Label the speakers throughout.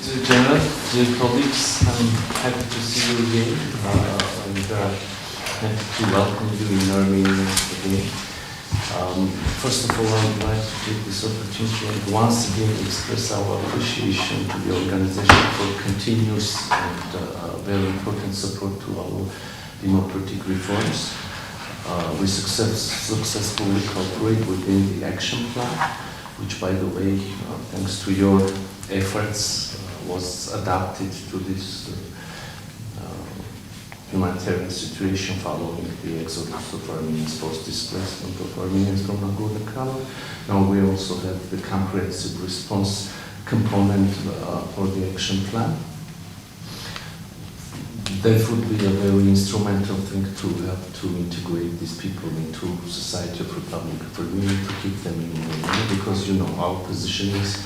Speaker 1: Secretary General, dear colleagues, I'm happy to see you again and happy to welcome you in Armenia again. First of all, I would like to take this opportunity and once again express our appreciation to the organization for continuous and very important support to our democratic reforms. We successfully cooperate within the action plan, which, by the way, thanks to your efforts, was adapted to this humanitarian situation following the exodus of Armenians, post-displacement of Armenians from Nagorno-Karabakh. Now we also have the comprehensive response component for the action plan. That would be a very instrumental thing to help to integrate these people into society of Republic of Armenia, to keep them in Armenia, because our position is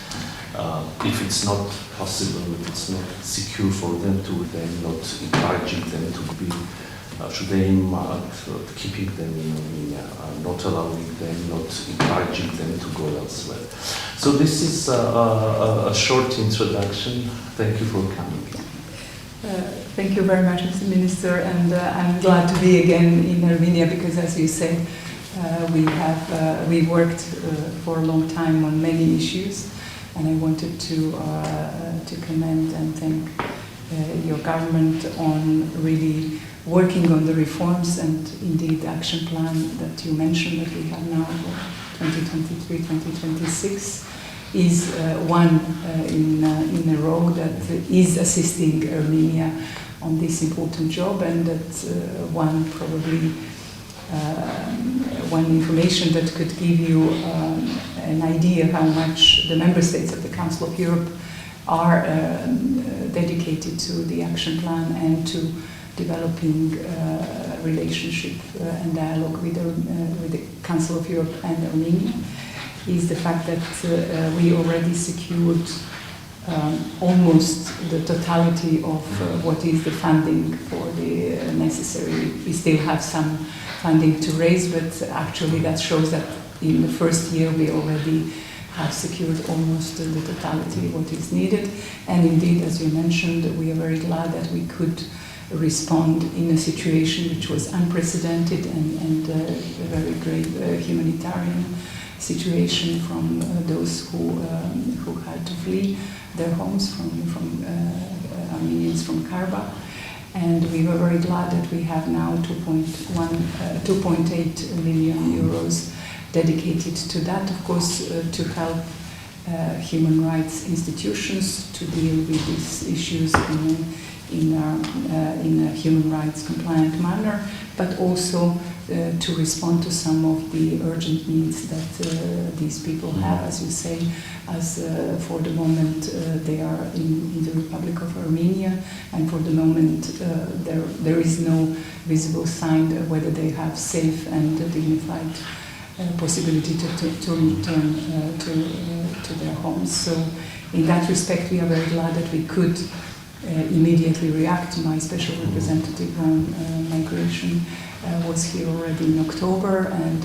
Speaker 1: if it's not possible, if it's not secure for them to, then not encouraging them to be, should aim at keeping them in Armenia, not allowing them, not encouraging them to go elsewhere. So this is a short introduction. Thank you for coming.
Speaker 2: Thank you very much, Mr. Minister, and I'm glad to be again in Armenia because, as you said, we worked for a long time on many issues, and I wanted to commend and thank your government on really working on the reforms and indeed the action plan that you mentioned that we have now for 2023-2026. Is one in a row that is assisting Armenia on this important job, and that's one information that could give you an idea how much the member states of the Council of Europe are dedicated to the action plan and to developing a relationship and dialogue with the Council of Europe and Armenia. Is the fact that we already secured almost the totality of what is the funding for the necessary. We still have some funding to raise, but actually that shows that in the first year we already have secured almost the totality of what is needed. And indeed, as you mentioned, we are very glad that we could respond in a situation which was unprecedented and a very grave humanitarian situation from those who had to flee their homes from Armenians from Karabakh. And we were very glad that we have now 2.8 million euros dedicated to that, of course, to help human rights institutions to deal with these issues in a human rights compliant manner, but also to respond to some of the urgent needs that these people have, as you say, as for the moment they are in the Republic of Armenia, and for the moment there is no visible sign whether they have safe and dignified possibility to return to their homes. So in that respect we are very glad that we could immediately react. My special representative on migration was here already in October, and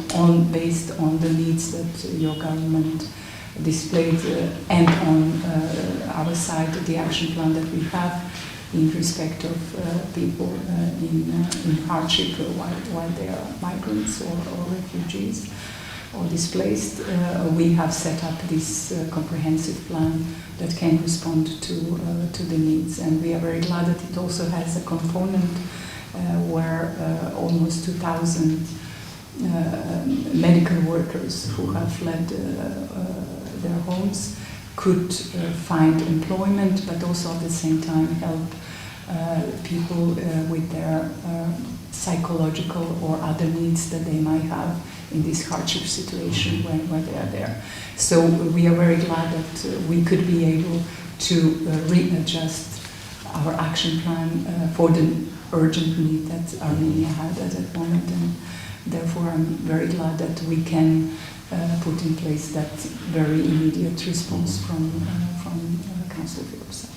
Speaker 2: based on the needs that your government displayed and on our side, the action plan that we have in respect of people in hardship while they are migrants or refugees or displaced, we have set up this comprehensive plan that can respond to the needs. And we are very glad that it also has a component where almost 2,000 medical workers who have fled their homes could find employment, but also at the same time help people with their psychological or other needs that they might have in this hardship situation when they are there. So we are very glad that we could be able to readjust our action plan for the urgent need that Armenia had at that moment, and therefore I'm very glad that we can put in place that very immediate response from Council of Europe side.